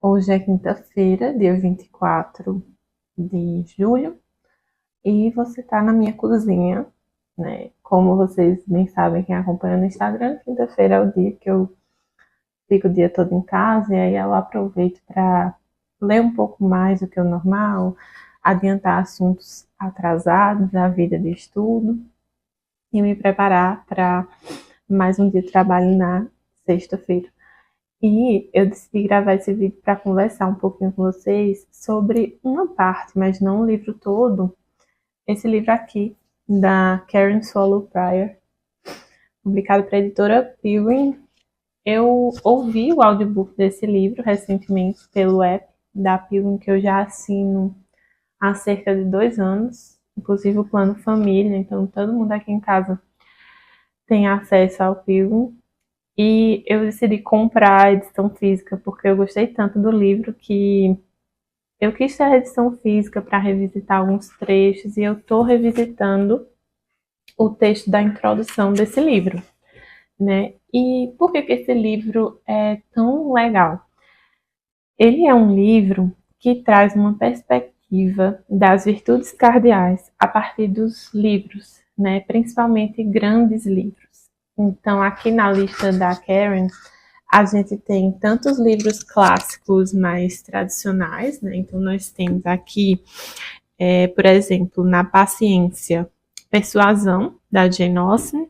Hoje é quinta-feira, dia 24 de julho, e você está na minha cozinha, né? Como vocês bem sabem, quem acompanha no Instagram, quinta-feira é o dia que eu fico o dia todo em casa, e aí eu aproveito para ler um pouco mais do que o normal, adiantar assuntos atrasados da vida de estudo e me preparar para mais um dia de trabalho na sexta-feira. E eu decidi gravar esse vídeo para conversar um pouquinho com vocês sobre uma parte, mas não o livro todo. Esse livro aqui, da Karen Swallow Prior, publicado pela editora Penguin. Eu ouvi o audiobook desse livro recentemente pelo app da Penguin, que eu já assino há cerca de 2 anos, inclusive o plano família, então todo mundo aqui em casa tem acesso ao Penguin. E eu decidi comprar a edição física porque eu gostei tanto do livro que eu quis ter a edição física para revisitar alguns trechos, e eu estou revisitando o texto da introdução desse livro, né? E por que esse livro é tão legal? Ele é um livro que traz uma perspectiva das virtudes cardeais a partir dos livros, né? Principalmente grandes livros. Então, aqui na lista da Karen, a gente tem tantos livros clássicos mais tradicionais, né? Então, nós temos aqui, por exemplo, Na Paciência, Persuasão, da Jane Austen.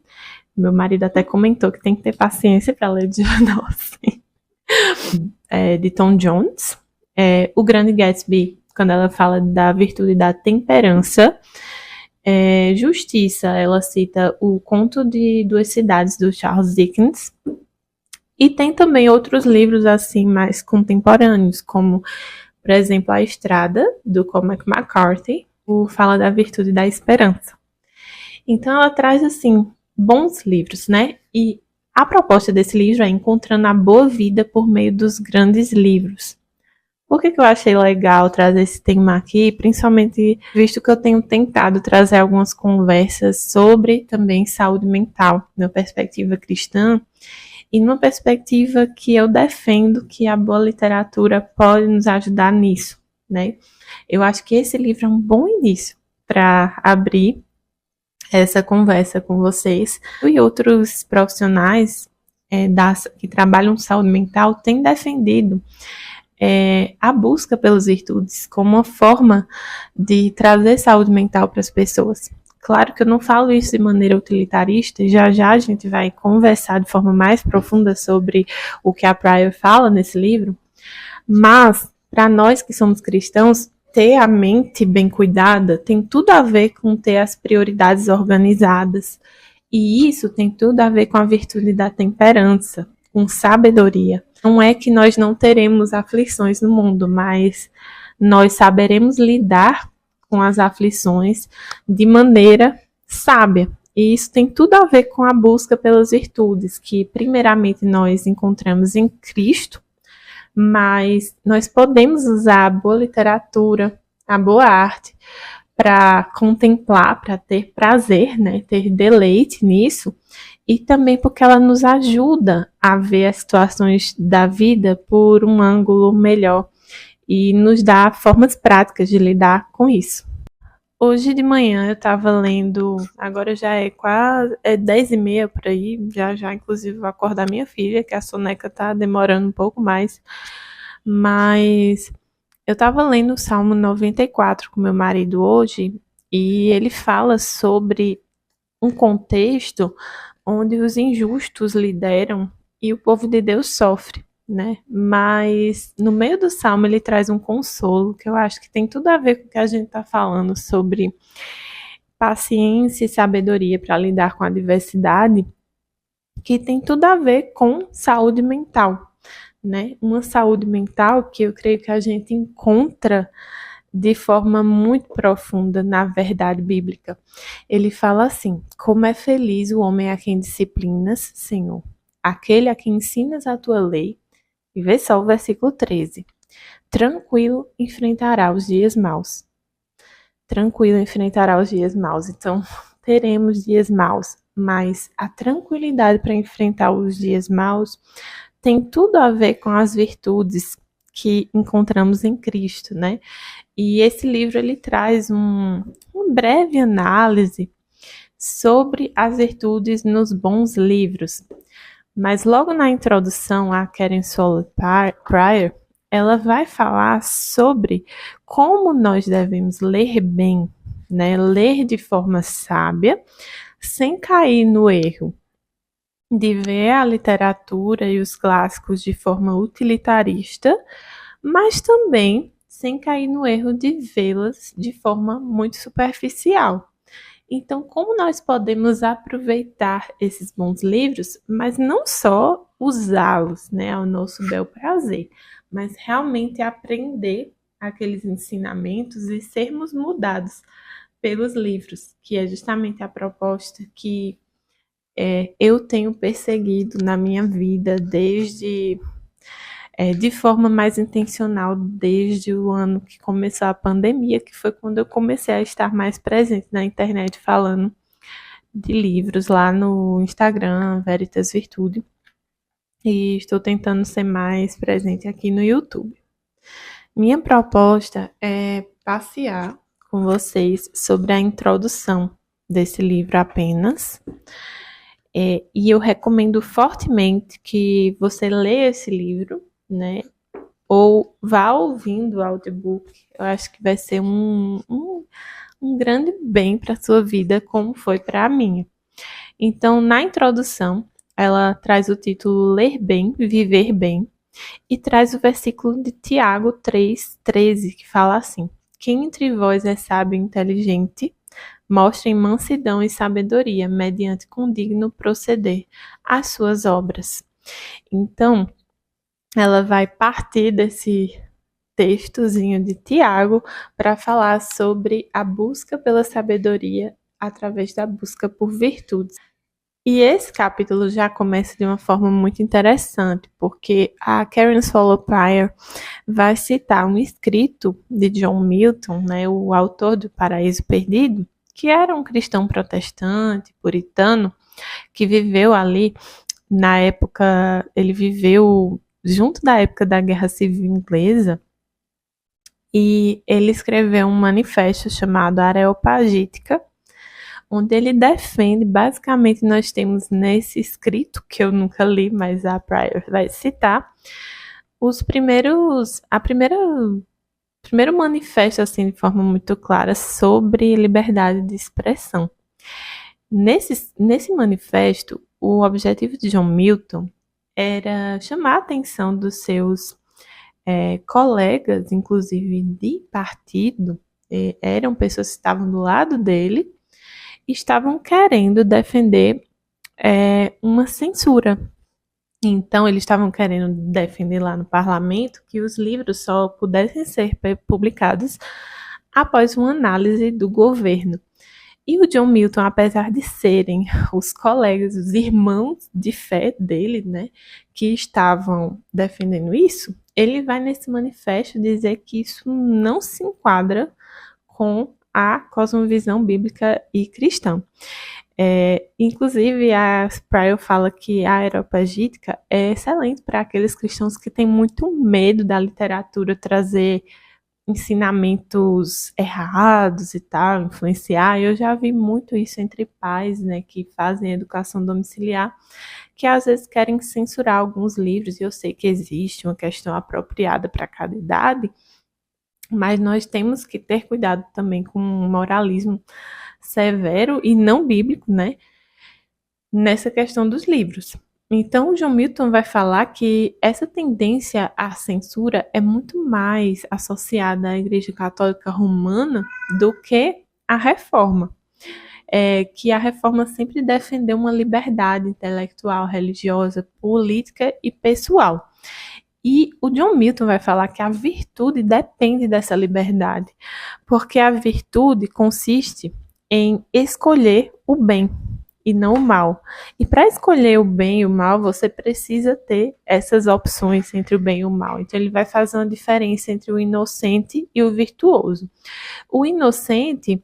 Meu marido até comentou que tem que ter paciência para ler Jane Austen. De Tom Jones. O Grande Gatsby, quando ela fala da virtude da temperança. Justiça, ela cita o Conto de Duas Cidades, do Charles Dickens. E tem também outros livros assim mais contemporâneos, como, por exemplo, A Estrada, do Cormac McCarthy, o Fala da Virtude da Esperança. Então ela traz assim bons livros, né? E a proposta desse livro é encontrando a boa vida por meio dos grandes livros. Por que eu achei legal trazer esse tema aqui? Principalmente visto que eu tenho tentado trazer algumas conversas sobre também saúde mental, numa perspectiva cristã, e numa perspectiva que eu defendo que a boa literatura pode nos ajudar nisso, né? Eu acho que esse livro é um bom início para abrir essa conversa com vocês. E outros profissionais que trabalham saúde mental têm defendido a busca pelas virtudes como uma forma de trazer saúde mental para as pessoas. Claro que eu não falo isso de maneira utilitarista, já a gente vai conversar de forma mais profunda sobre o que a Prior fala nesse livro, mas para nós que somos cristãos, ter a mente bem cuidada tem tudo a ver com ter as prioridades organizadas, e isso tem tudo a ver com a virtude da temperança, com sabedoria. Não é que nós não teremos aflições no mundo, mas nós saberemos lidar com as aflições de maneira sábia. E isso tem tudo a ver com a busca pelas virtudes, que primeiramente nós encontramos em Cristo, mas nós podemos usar a boa literatura, a boa arte, para contemplar, para ter prazer, né, ter deleite nisso, e também porque ela nos ajuda a ver as situações da vida por um ângulo melhor e nos dá formas práticas de lidar com isso. Hoje de manhã eu estava lendo, agora já é quase 10h30 por aí, já inclusive vou acordar minha filha, que a soneca tá demorando um pouco mais, mas eu estava lendo o Salmo 94 com meu marido hoje, e ele fala sobre um contexto onde os injustos lideram e o povo de Deus sofre, né? Mas no meio do salmo ele traz um consolo que eu acho que tem tudo a ver com o que a gente está falando sobre paciência e sabedoria para lidar com a diversidade, que tem tudo a ver com saúde mental, né? Uma saúde mental que eu creio que a gente encontra de forma muito profunda na verdade bíblica. Ele fala assim: como é feliz o homem a quem disciplinas, Senhor, aquele a quem ensinas a tua lei. E vê só o versículo 13. Tranquilo enfrentará os dias maus. Tranquilo enfrentará os dias maus. Então, teremos dias maus, mas a tranquilidade para enfrentar os dias maus tem tudo a ver com as virtudes que encontramos em Cristo, né? E esse livro ele traz uma breve análise sobre as virtudes nos bons livros. Mas logo na introdução, a Karen Sola Pryor, ela vai falar sobre como nós devemos ler bem, né? Ler de forma sábia, sem cair no erro de ver a literatura e os clássicos de forma utilitarista, mas também sem cair no erro de vê-las de forma muito superficial. Então, como nós podemos aproveitar esses bons livros, mas não só usá-los, né, ao nosso bel prazer, mas realmente aprender aqueles ensinamentos e sermos mudados pelos livros, que é justamente a proposta que eu tenho perseguido na minha vida desde de forma mais intencional desde o ano que começou a pandemia, que foi quando eu comecei a estar mais presente na internet falando de livros lá no Instagram, Veritas Virtude, e estou tentando ser mais presente aqui no YouTube. Minha proposta é passear com vocês sobre a introdução desse livro apenas, e eu recomendo fortemente que você leia esse livro, né? Ou vá ouvindo o audiobook. Eu acho que vai ser um grande bem para a sua vida, como foi para a minha. Então, na introdução, ela traz o título Ler Bem, Viver Bem, e traz o versículo de Tiago 3,13, que fala assim: quem entre vós é sábio e inteligente, mostrem mansidão e sabedoria, mediante condigno proceder às suas obras. Então, ela vai partir desse textozinho de Tiago para falar sobre a busca pela sabedoria através da busca por virtudes. E esse capítulo já começa de uma forma muito interessante, porque a Karen Swallow Pryor vai citar um escrito de John Milton, né, o autor do Paraíso Perdido, que era um cristão protestante, puritano, que viveu ali na época, ele viveu junto da época da Guerra Civil Inglesa, e ele escreveu um manifesto chamado Areopagítica, onde ele defende, basicamente nós temos nesse escrito, que eu nunca li, mas a Pryor vai citar, primeiro manifesto, assim, de forma muito clara, sobre liberdade de expressão. Nesse manifesto, o objetivo de John Milton era chamar a atenção dos seus colegas, inclusive de partido, eram pessoas que estavam do lado dele, estavam querendo defender uma censura. Então, eles estavam querendo defender lá no parlamento que os livros só pudessem ser publicados após uma análise do governo. E o John Milton, apesar de serem os colegas, os irmãos de fé dele, né, que estavam defendendo isso, ele vai nesse manifesto dizer que isso não se enquadra com a cosmovisão bíblica e cristã. Inclusive, a Pryor fala que a Areopagítica é excelente para aqueles cristãos que têm muito medo da literatura trazer ensinamentos errados e tal, influenciar. Eu já vi muito isso entre pais, né, que fazem educação domiciliar, que às vezes querem censurar alguns livros, e eu sei que existe uma questão apropriada para cada idade, mas nós temos que ter cuidado também com um moralismo severo e não bíblico, né, nessa questão dos livros. Então, o John Milton vai falar que essa tendência à censura é muito mais associada à Igreja Católica Romana do que à Reforma. Que a Reforma sempre defendeu uma liberdade intelectual, religiosa, política e pessoal. E o John Milton vai falar que a virtude depende dessa liberdade, porque a virtude consiste em escolher o bem e não o mal. E para escolher o bem e o mal, você precisa ter essas opções entre o bem e o mal. Então ele vai fazer uma diferença entre o inocente e o virtuoso. O inocente,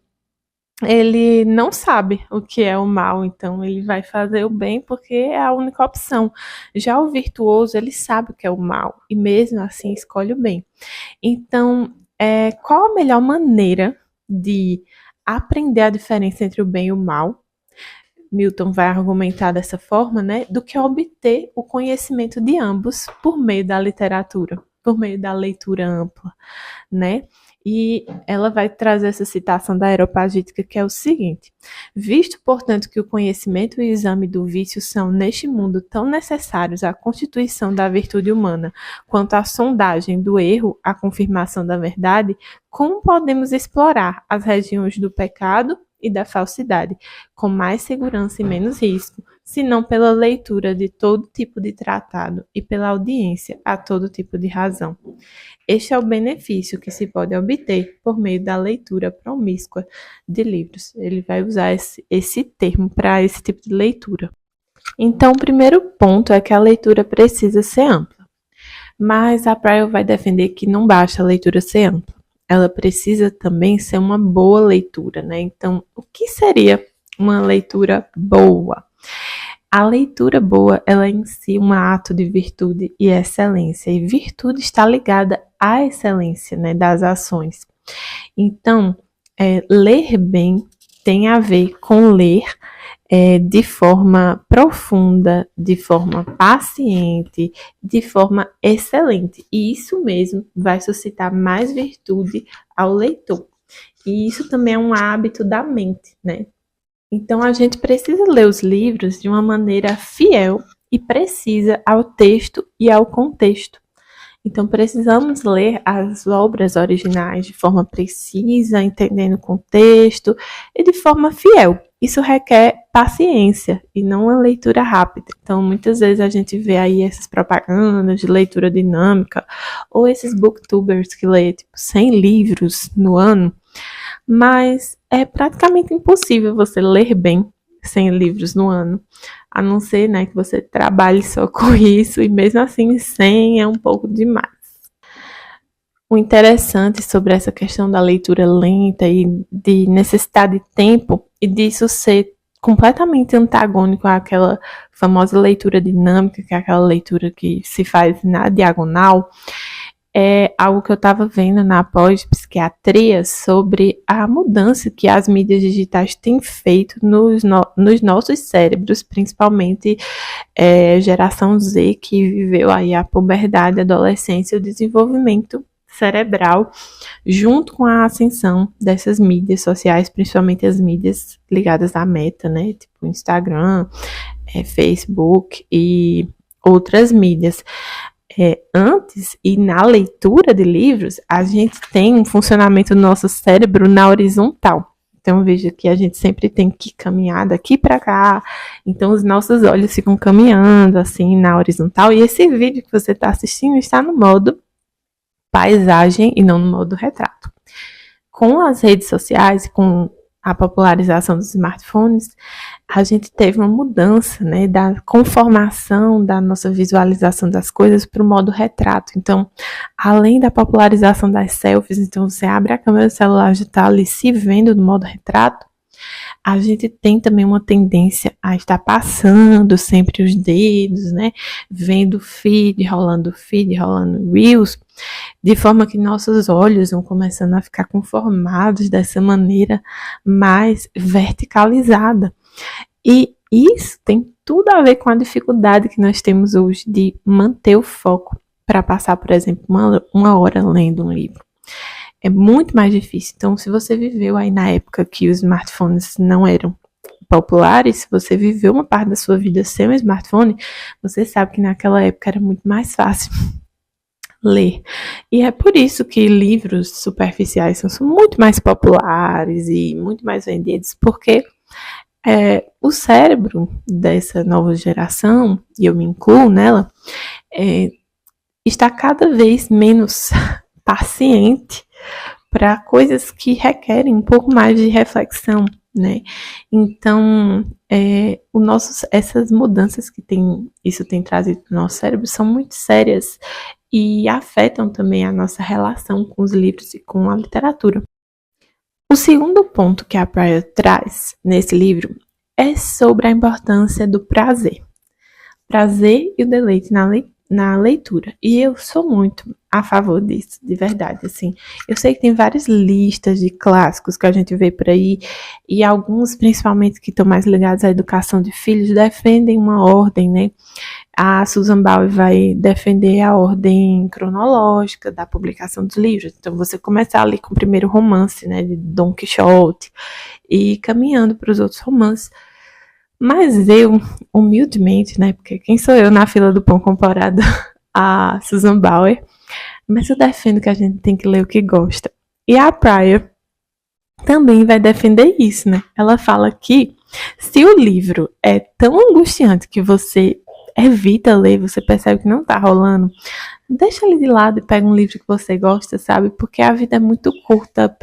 ele não sabe o que é o mal, então ele vai fazer o bem porque é a única opção. Já o virtuoso, ele sabe o que é o mal e mesmo assim escolhe o bem. Então, qual a melhor maneira de aprender a diferença entre o bem e o mal? Milton vai argumentar dessa forma, né, do que obter o conhecimento de ambos por meio da literatura, por meio da leitura ampla, né? E ela vai trazer essa citação da Areopagítica, que é o seguinte: visto, portanto, que o conhecimento e o exame do vício são, neste mundo, tão necessários à constituição da virtude humana, quanto à sondagem do erro, à confirmação da verdade, como podemos explorar as regiões do pecado e da falsidade, com mais segurança e menos risco, senão pela leitura de todo tipo de tratado e pela audiência a todo tipo de razão. Este é o benefício que se pode obter por meio da leitura promíscua de livros. Ele vai usar esse termo para esse tipo de leitura. Então, o primeiro ponto é que a leitura precisa ser ampla. Mas a Pryor vai defender que não basta a leitura ser ampla. Ela precisa também ser uma boa leitura, né? Então, o que seria uma leitura boa? A leitura boa, ela é em si um ato de virtude e excelência. E virtude está ligada à excelência, né, das ações. Então, ler bem tem a ver com ler de forma profunda, de forma paciente, de forma excelente. E isso mesmo vai suscitar mais virtude ao leitor. E isso também é um hábito da mente, né? Então, a gente precisa ler os livros de uma maneira fiel e precisa ao texto e ao contexto. Então, precisamos ler as obras originais de forma precisa, entendendo o contexto e de forma fiel. Isso requer paciência e não uma leitura rápida. Então, muitas vezes a gente vê aí essas propagandas de leitura dinâmica ou esses booktubers que lê 100 livros no ano, mas é praticamente impossível você ler bem 100 livros no ano, a não ser, né, que você trabalhe só com isso, e mesmo assim 100 é um pouco demais. O interessante sobre essa questão da leitura lenta e de necessidade de tempo, e disso ser completamente antagônico àquela famosa leitura dinâmica, que é aquela leitura que se faz na diagonal, é algo que eu estava vendo na pós-psiquiatria sobre a mudança que as mídias digitais têm feito nos nossos cérebros, principalmente geração Z, que viveu aí a puberdade, a adolescência e o desenvolvimento cerebral, junto com a ascensão dessas mídias sociais, principalmente as mídias ligadas à Meta, né, tipo Instagram, Facebook e outras mídias. Antes e na leitura de livros, a gente tem um funcionamento do nosso cérebro na horizontal. Então, veja que a gente sempre tem que caminhar daqui para cá. Então, os nossos olhos ficam caminhando assim na horizontal. E esse vídeo que você está assistindo está no modo paisagem e não no modo retrato. Com as redes sociais, com a popularização dos smartphones, a gente teve uma mudança, né, da conformação da nossa visualização das coisas para o modo retrato. Então, além da popularização das selfies, então você abre a câmera do celular, já está ali se vendo no modo retrato, a gente tem também uma tendência a estar passando sempre os dedos, né, vendo feed, rolando reels, de forma que nossos olhos vão começando a ficar conformados dessa maneira mais verticalizada. E isso tem tudo a ver com a dificuldade que nós temos hoje de manter o foco para passar, por exemplo, uma hora lendo um livro. É muito mais difícil. Então, se você viveu aí na época que os smartphones não eram populares, se você viveu uma parte da sua vida sem um smartphone, você sabe que naquela época era muito mais fácil ler. E é por isso que livros superficiais são muito mais populares e muito mais vendidos, porque o cérebro dessa nova geração, e eu me incluo nela, está cada vez menos paciente para coisas que requerem um pouco mais de reflexão, né? Então, essas mudanças que isso tem trazido para o nosso cérebro são muito sérias e afetam também a nossa relação com os livros e com a literatura. O segundo ponto que a Pryor traz nesse livro é sobre a importância do prazer. Prazer e o deleite na leitura. E eu sou muito a favor disso, de verdade, assim. Eu sei que tem várias listas de clássicos que a gente vê por aí, e alguns, principalmente que estão mais ligados à educação de filhos, defendem uma ordem, né? A Susan Bauer vai defender a ordem cronológica da publicação dos livros. Então, você começar ali com o primeiro romance, né, de Dom Quixote, e caminhando para os outros romances. Mas eu, humildemente, né, porque quem sou eu na fila do pão comparado a Susan Bauer, mas eu defendo que a gente tem que ler o que gosta. E a Pryor também vai defender isso, né? Ela fala que se o livro é tão angustiante que você evita ler, você percebe que não tá rolando, deixa ele de lado e pega um livro que você gosta, sabe? Porque a vida é muito curta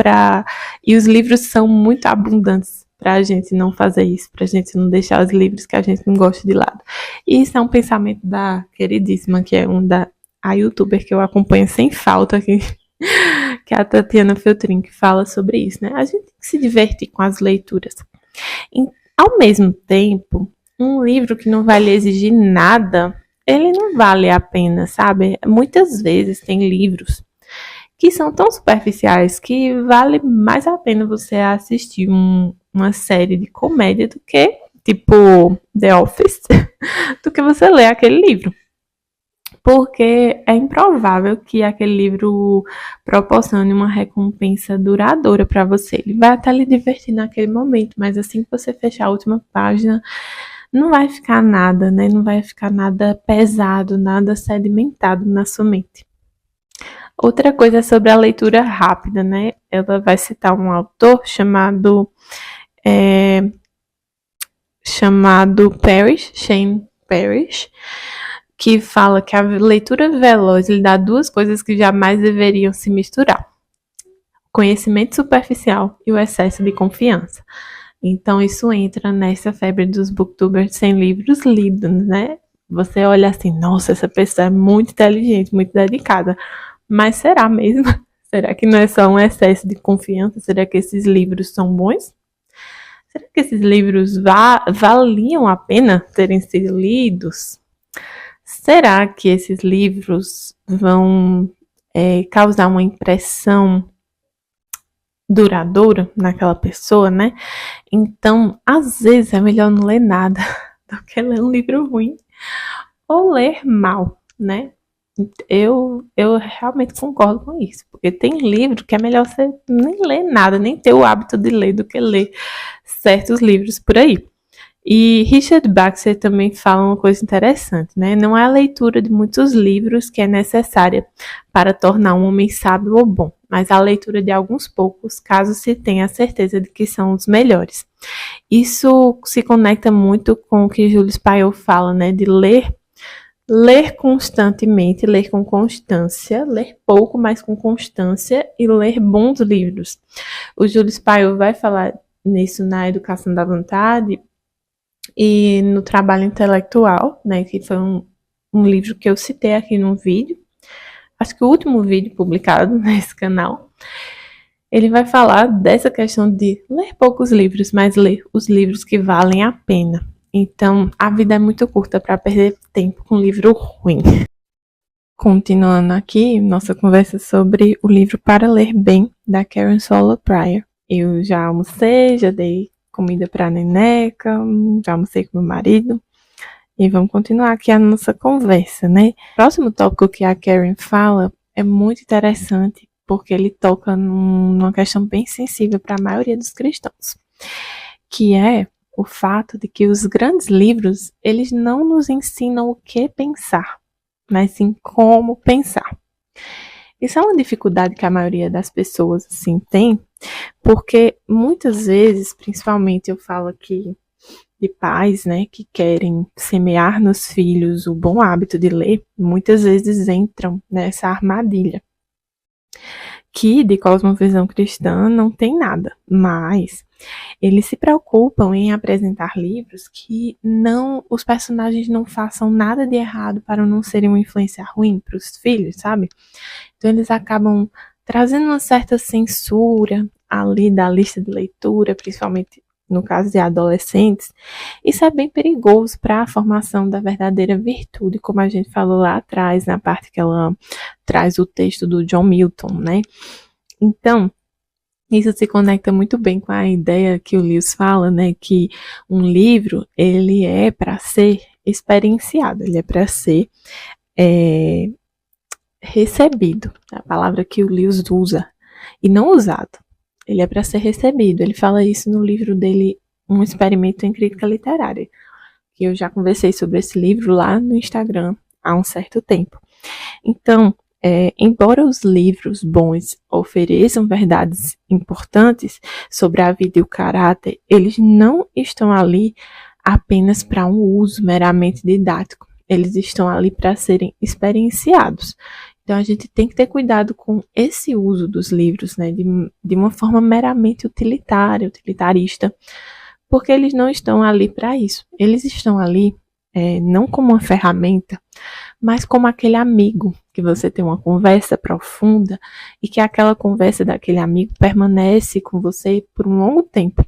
e os livros são muito abundantes pra gente não fazer isso, pra gente não deixar os livros que a gente não gosta de lado. E isso é um pensamento da queridíssima, que é a youtuber que eu acompanho sem falta aqui, que é a Tatiana Feltrin, que fala sobre isso, né? A gente tem que se divertir com as leituras. E, ao mesmo tempo, um livro que não vai lhe exigir nada, ele não vale a pena, sabe? Muitas vezes tem livros que são tão superficiais que vale mais a pena você assistir uma série de comédia do que, tipo, The Office, do que você ler aquele livro. Porque é improvável que aquele livro proporcione uma recompensa duradoura para você. Ele vai até lhe divertir naquele momento, mas assim que você fechar a última página, não vai ficar nada, né? Não vai ficar nada pesado, nada sedimentado na sua mente. Outra coisa é sobre a leitura rápida, né? Ela vai citar um autor chamado Shane Parrish, que fala que a leitura veloz lhe dá duas coisas que jamais deveriam se misturar: conhecimento superficial e o excesso de confiança. Então isso entra nessa febre dos booktubers sem livros lidos, né? Você olha assim, nossa, essa pessoa é muito inteligente, muito dedicada. Mas será mesmo? Será que não é só um excesso de confiança? Será que esses livros são bons? Será que esses livros valiam a pena terem sido lidos? Será que esses livros vão causar uma impressão duradoura naquela pessoa, né? Então, às vezes é melhor não ler nada do que ler um livro ruim ou ler mal, né? Eu realmente concordo com isso, porque tem livro que é melhor você nem ler nada, nem ter o hábito de ler do que ler certos livros por aí. E Richard Baxter também fala uma coisa interessante, né? Não é a leitura de muitos livros que é necessária para tornar um homem sábio ou bom, mas a leitura de alguns poucos, caso se tenha a certeza de que são os melhores. Isso se conecta muito com o que Julius Payot fala, né? De ler constantemente, ler com constância, ler pouco, mas com constância, e ler bons livros. O Julius Payot vai falar nisso na Educação da Vontade e no Trabalho Intelectual, né, que foi um livro que eu citei aqui num vídeo, acho que o último vídeo publicado nesse canal. Ele vai falar dessa questão de ler poucos livros, mas ler os livros que valem a pena. Então, a vida é muito curta para perder tempo com livro ruim. continuando aqui nossa conversa sobre o livro Para Ler Bem, da Karen Swallow Prior. Eu já almocei, já dei comida para a neneca, já almocei com meu marido. E vamos continuar aqui a nossa conversa, né? O próximo tópico que a Karen fala é muito interessante, porque ele toca numa questão bem sensível para a maioria dos cristãos, que é o fato de que os grandes livros, eles não nos ensinam o que pensar, mas sim como pensar. Isso é uma dificuldade que a maioria das pessoas, assim, tem, porque muitas vezes, principalmente eu falo aqui de pais, né, que querem semear nos filhos o bom hábito de ler, muitas vezes entram nessa armadilha, que de cosmovisão cristã não tem nada, mas eles se preocupam em apresentar livros que os personagens não façam nada de errado para não serem uma influência ruim para os filhos, sabe? Então eles acabam trazendo uma certa censura ali da lista de leitura, principalmente no caso de adolescentes. Isso é bem perigoso para a formação da verdadeira virtude, como a gente falou lá atrás, na parte que ela traz o texto do John Milton, né? Então, isso se conecta muito bem com a ideia que o Lewis fala, né, que um livro, ele é para ser experienciado, ele é para ser recebido, a palavra que o Lewis usa, e não usado. Ele é para ser recebido. Ele fala isso no livro dele, Um Experimento em Crítica Literária, que eu já conversei sobre esse livro lá no Instagram há um certo tempo. Então, embora os livros bons ofereçam verdades importantes sobre a vida e o caráter, eles não estão ali apenas para um uso meramente didático. Eles estão ali para serem experienciados. Então, a gente tem que ter cuidado com esse uso dos livros, né, de uma forma meramente utilitarista, porque eles não estão ali para isso. Eles estão ali não como uma ferramenta, mas como aquele amigo que você tem uma conversa profunda e que aquela conversa daquele amigo permanece com você por um longo tempo.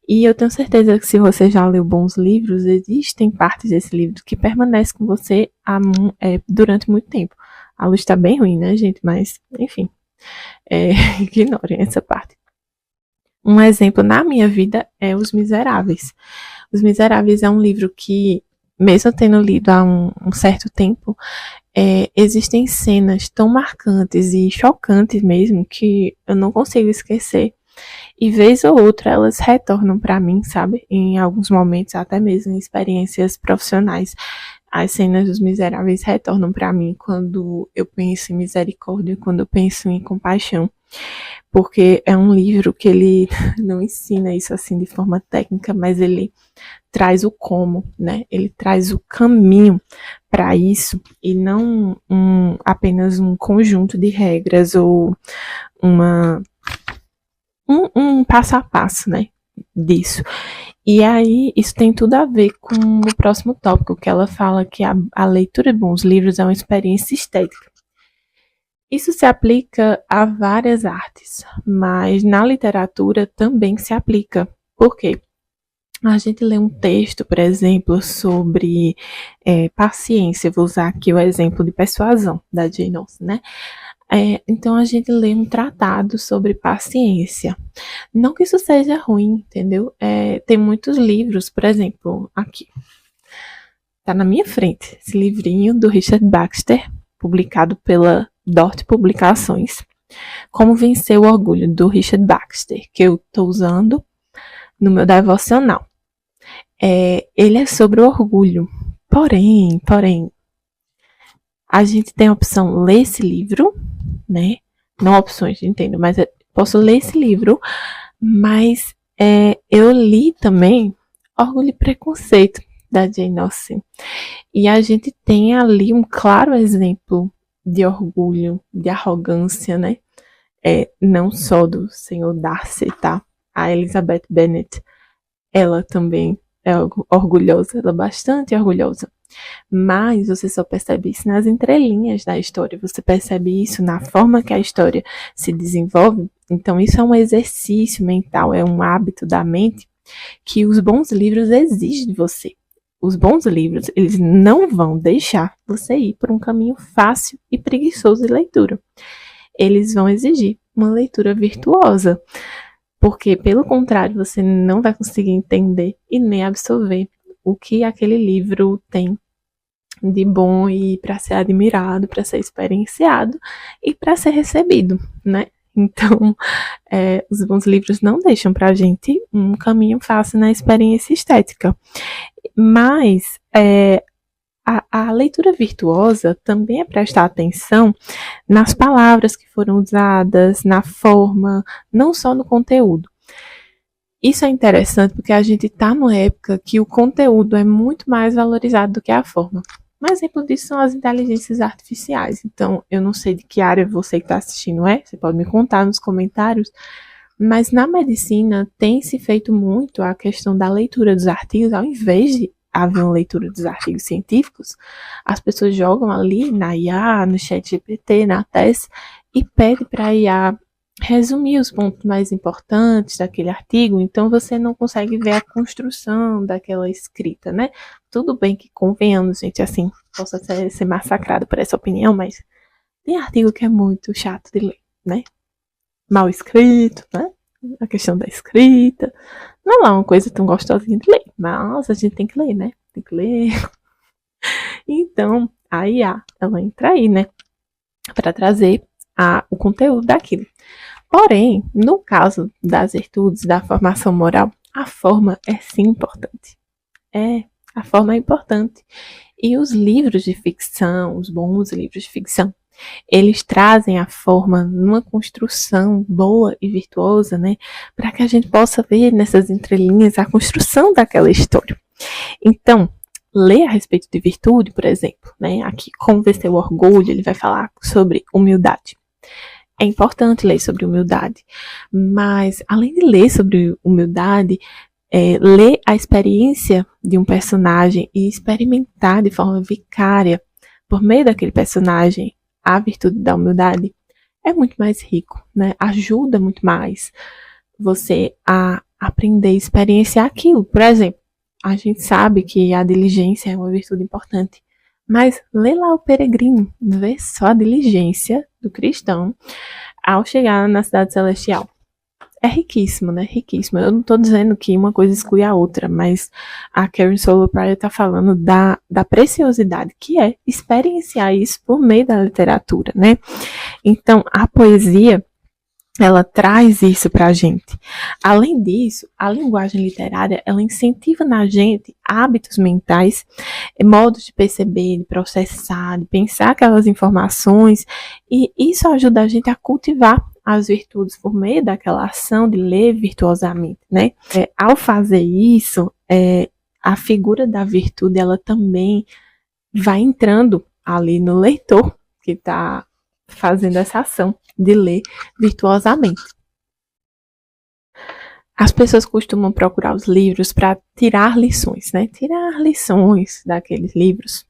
E eu tenho certeza que se você já leu bons livros, existem partes desse livro que permanecem com você durante muito tempo. A luz tá bem ruim, né, gente? Mas, enfim, ignorem essa parte. Um exemplo na minha vida é Os Miseráveis. Os Miseráveis é um livro que, mesmo tendo lido há um certo tempo, existem cenas tão marcantes e chocantes mesmo que eu não consigo esquecer. E vez ou outra elas retornam para mim, sabe? Em alguns momentos, até mesmo em experiências profissionais. As cenas dos Miseráveis retornam para mim quando eu penso em misericórdia, quando eu penso em compaixão. Porque é um livro que ele não ensina isso assim de forma técnica, mas ele traz o como, né? Ele traz o caminho para isso e não apenas um conjunto de regras ou um passo a passo, né? Disso. E aí, isso tem tudo a ver com o próximo tópico, que ela fala que a leitura de bons livros é uma experiência estética. Isso se aplica a várias artes, mas na literatura também se aplica. Por quê? A gente lê um texto, por exemplo, sobre paciência. Vou usar aqui o exemplo de Persuasão, da Jane Austen, né? Então a gente lê um tratado sobre paciência. Não que isso seja ruim, entendeu? Tem muitos livros, por exemplo, aqui. Tá na minha frente, esse livrinho do Richard Baxter, publicado pela Dort Publicações. Como Vencer o Orgulho, do Richard Baxter, que eu estou usando no meu devocional. Ele é sobre o orgulho. Porém, a gente tem a opção ler esse livro, né? Não opções, entendo, mas eu posso ler esse livro, mas eu li também Orgulho e Preconceito, da Jane Austen. E a gente tem ali um claro exemplo de orgulho, de arrogância, né? Não só do Sr. Darcy, tá? A Elizabeth Bennet, ela também é orgulhosa, ela é bastante orgulhosa. Mas você só percebe isso nas entrelinhas da história, você percebe isso na forma que a história se desenvolve. Então isso é um exercício mental, é um hábito da mente que os bons livros exigem de você. os bons livros, eles não vão deixar você ir por um caminho fácil e preguiçoso de leitura. Eles vão exigir uma leitura virtuosa, porque, pelo contrário, você não vai conseguir entender e nem absorver o que aquele livro tem de bom e para ser admirado, para ser experienciado e para ser recebido, né? Então, os bons livros não deixam para a gente um caminho fácil na experiência estética. Mas a leitura virtuosa também é prestar atenção nas palavras que foram usadas, na forma, não só no conteúdo. Isso é interessante porque a gente está numa época que o conteúdo é muito mais valorizado do que a forma. Um exemplo disso são as inteligências artificiais. Então, eu não sei de que área você que está assistindo é, você pode me contar nos comentários, mas na medicina tem se feito muito a questão da leitura dos artigos, ao invés de haver uma leitura dos artigos científicos, as pessoas jogam ali na IA, no ChatGPT, na TES, e pedem para a IA resumir os pontos mais importantes daquele artigo, então você não consegue ver a construção daquela escrita, né? Tudo bem que convenhamos, gente, assim, posso até ser massacrado por essa opinião, mas tem artigo que é muito chato de ler, né? Mal escrito, né? A questão da escrita, não é uma coisa tão gostosinha de ler, mas a gente tem que ler, né? Tem que ler. Então, a IA, ela entra aí, né? Para trazer o conteúdo daquilo. Porém, no caso das virtudes, da formação moral, a forma é sim importante. A forma é importante. E os livros de ficção, os bons livros de ficção, eles trazem a forma numa construção boa e virtuosa, né? Para que a gente possa ver nessas entrelinhas a construção daquela história. Então, ler a respeito de virtude, por exemplo, né? Aqui, Como Vencer o Orgulho, ele vai falar sobre humildade. É importante ler sobre humildade, mas além de ler sobre humildade, ler a experiência de um personagem e experimentar de forma vicária, por meio daquele personagem, a virtude da humildade, é muito mais rico, né? Ajuda muito mais você a aprender a experienciar aquilo. Por exemplo, a gente sabe que a diligência é uma virtude importante, mas lê lá o Peregrino, vê só a diligência do cristão ao chegar na cidade celestial. É riquíssimo, né? Riquíssimo. Eu não estou dizendo que uma coisa exclui a outra, mas a Karen Solo Pryor está falando da preciosidade que é experienciar isso por meio da literatura, né? Então, a poesia, ela traz isso pra gente. Além disso, a linguagem literária, ela incentiva na gente hábitos mentais, modos de perceber, de processar, de pensar aquelas informações, e isso ajuda a gente a cultivar as virtudes por meio daquela ação de ler virtuosamente, né? Ao fazer isso, a figura da virtude, ela também vai entrando ali no leitor que está fazendo essa ação de ler virtuosamente. As pessoas costumam procurar os livros para tirar lições, né? Tirar lições daqueles livros.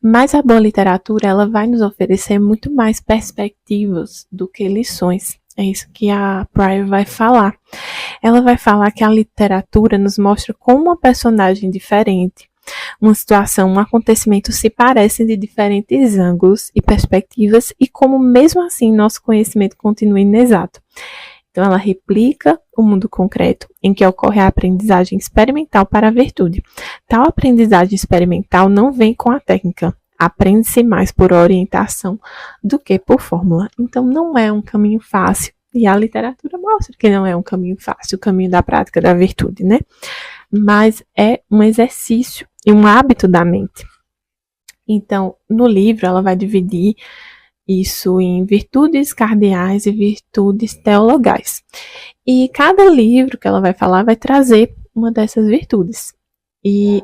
Mas a boa literatura, ela vai nos oferecer muito mais perspectivas do que lições. É isso que a Pryor vai falar. Ela vai falar que a literatura nos mostra como uma personagem diferente, uma situação, um acontecimento se parecem de diferentes ângulos e perspectivas e como mesmo assim nosso conhecimento continua inexato. Então ela replica o mundo concreto em que ocorre a aprendizagem experimental para a virtude. Tal aprendizagem experimental não vem com a técnica, aprende-se mais por orientação do que por fórmula. Então não é um caminho fácil e a literatura mostra que não é um caminho fácil, o caminho da prática da virtude, né? Mas é um exercício e um hábito da mente. Então, no livro, ela vai dividir isso em virtudes cardeais e virtudes teologais. E cada livro que ela vai falar vai trazer uma dessas virtudes. E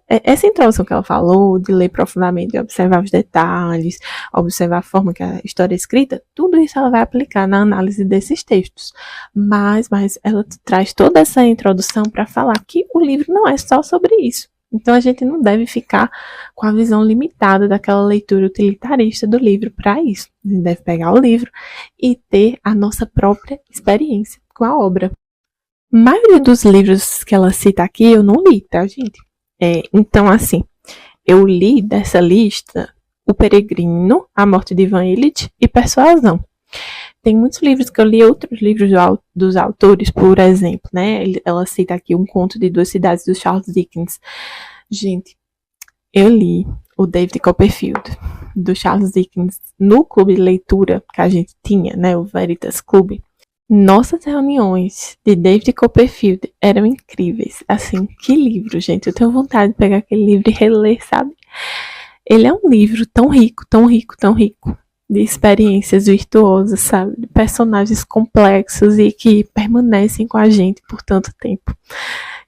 essa introdução que ela falou, de ler profundamente, de observar os detalhes, observar a forma que a história é escrita, tudo isso ela vai aplicar na análise desses textos. Mas ela traz toda essa introdução para falar que o livro não é só sobre isso. Então a gente não deve ficar com a visão limitada daquela leitura utilitarista do livro para isso. A gente deve pegar o livro e ter a nossa própria experiência com a obra. A maioria dos livros que ela cita aqui eu não li, tá, gente? Então, assim, eu li dessa lista O Peregrino, A Morte de Ivan Illich e Persuasão. Tem muitos livros que eu li, outros livros dos autores, por exemplo, né? Ela cita aqui Um Conto de Duas Cidades, do Charles Dickens. Gente, eu li o David Copperfield, do Charles Dickens, no clube de leitura que a gente tinha, né? O Veritas Club. Nossas reuniões de David Copperfield eram incríveis. Assim, que livro, gente. Eu tenho vontade de pegar aquele livro e reler, sabe? Ele é um livro tão rico, tão rico, tão rico, de experiências virtuosas, sabe? De personagens complexos e que permanecem com a gente por tanto tempo,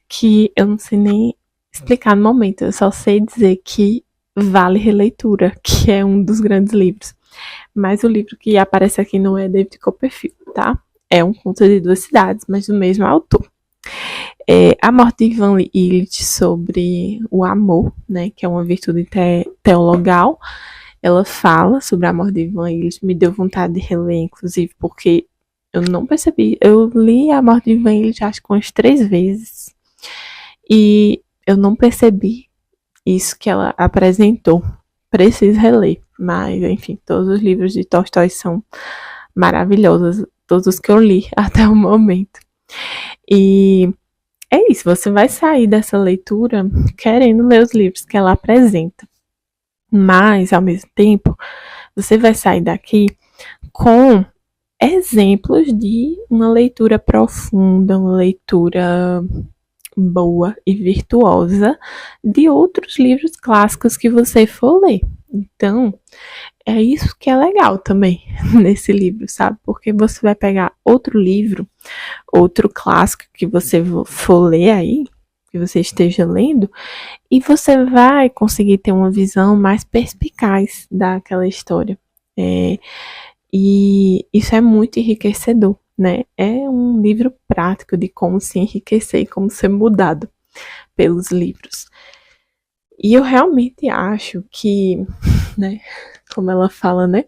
que eu não sei nem explicar no momento. Eu só sei dizer que vale releitura, que é um dos grandes livros. Mas o livro que aparece aqui não é David Copperfield, tá? É Um Conto de Duas Cidades, mas do mesmo autor. A Morte de Ivan Illich, sobre o amor, né, que é uma virtude teologal. Ela fala sobre a morte de Ivan Illich, me deu vontade de reler, inclusive, porque eu não percebi. Eu li a morte de Ivan Illich acho que umas 3 vezes e eu não percebi isso que ela apresentou. Preciso reler, mas enfim, todos os livros de Tolstói são maravilhosos, todos os que eu li até o momento. E é isso, você vai sair dessa leitura querendo ler os livros que ela apresenta. Mas, ao mesmo tempo, você vai sair daqui com exemplos de uma leitura profunda, uma leitura boa e virtuosa de outros livros clássicos que você for ler. Então, é isso que é legal também nesse livro, sabe? Porque você vai pegar outro livro, outro clássico que você for ler aí, que você esteja lendo, e você vai conseguir ter uma visão mais perspicaz daquela história. E isso é muito enriquecedor, né? É um livro prático de como se enriquecer e como ser mudado pelos livros. E eu realmente acho que, né, como ela fala, né,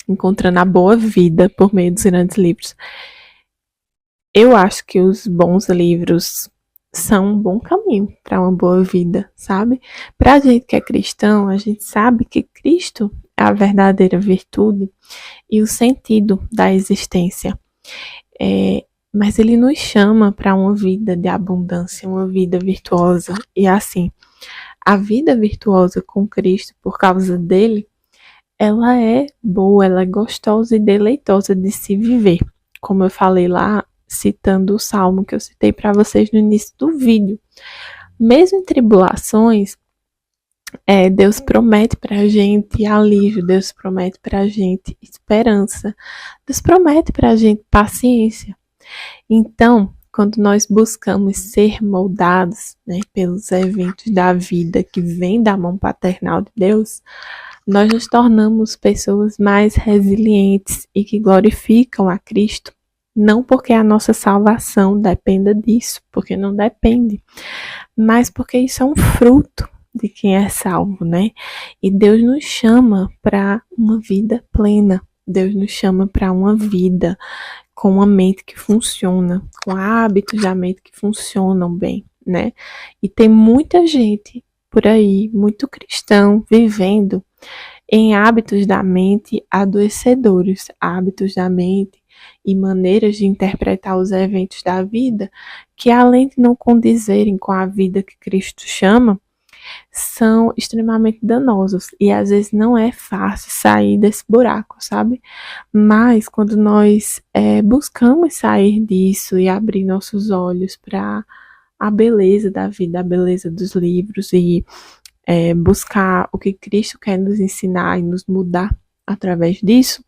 encontrando a boa vida por meio dos grandes livros. Eu acho que os bons livros são um bom caminho para uma boa vida, sabe? Para a gente que é cristão, a gente sabe que Cristo é a verdadeira virtude e o sentido da existência. Mas ele nos chama para uma vida de abundância, uma vida virtuosa. E assim, a vida virtuosa com Cristo, por causa dele, ela é boa, ela é gostosa e deleitosa de se viver. Como eu falei lá, citando o salmo que eu citei para vocês no início do vídeo. Mesmo em tribulações, Deus promete para a gente alívio, Deus promete para a gente esperança, Deus promete para a gente paciência. Então, quando nós buscamos ser moldados, né, pelos eventos da vida que vêm da mão paternal de Deus, nós nos tornamos pessoas mais resilientes e que glorificam a Cristo. Não porque a nossa salvação dependa disso, porque não depende, mas porque isso é um fruto de quem é salvo, né? E Deus nos chama para uma vida plena. Deus nos chama para uma vida com uma mente que funciona, com hábitos da mente que funcionam bem, né? E tem muita gente por aí, muito cristão, vivendo em hábitos da mente adoecedores, hábitos da mente e maneiras de interpretar os eventos da vida que, além de não condizerem com a vida que Cristo chama, são extremamente danosos e às vezes não é fácil sair desse buraco, sabe? Mas quando nós buscamos sair disso e abrir nossos olhos para a beleza da vida, a beleza dos livros e buscar o que Cristo quer nos ensinar e nos mudar através disso,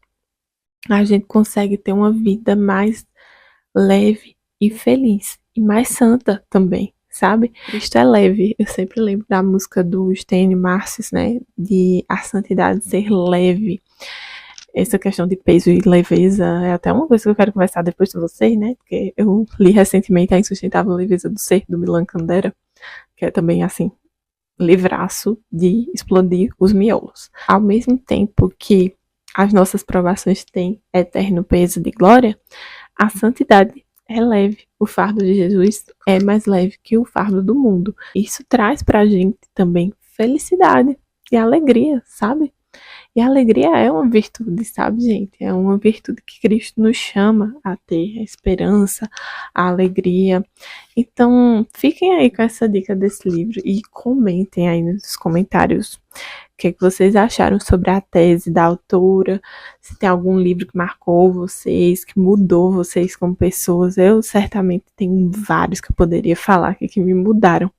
a gente consegue ter uma vida mais leve e feliz e mais santa também, sabe? Cristo é leve. Eu sempre lembro da música do Stênio Marcis, né? De a santidade ser leve. Essa questão de peso e leveza é até uma coisa que eu quero conversar depois com vocês, né? Porque eu li recentemente A Insustentável Leveza do Ser, do Milan Kundera, que é também assim, livraço de explodir os miolos. Ao mesmo tempo que as nossas provações têm eterno peso de glória, a santidade é leve. O fardo de Jesus é mais leve que o fardo do mundo. Isso traz pra gente também felicidade e alegria, sabe? E a alegria é uma virtude, sabe, gente? É uma virtude que Cristo nos chama a ter, a esperança, a alegria. Então, fiquem aí com essa dica desse livro e comentem aí nos comentários o que vocês acharam sobre a tese da autora, se tem algum livro que marcou vocês, que mudou vocês como pessoas. Eu certamente tenho vários que eu poderia falar aqui que me mudaram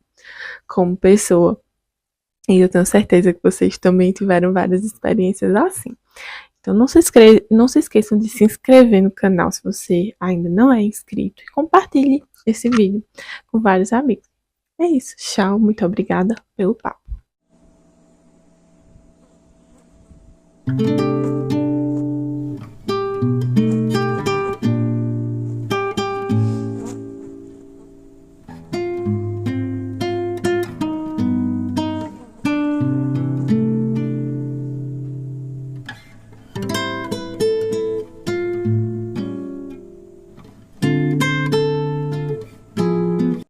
como pessoa. E eu tenho certeza que vocês também tiveram várias experiências assim. Então não se esqueçam de se inscrever no canal se você ainda não é inscrito e compartilhe esse vídeo com vários amigos. É isso, tchau, muito obrigada pelo papo.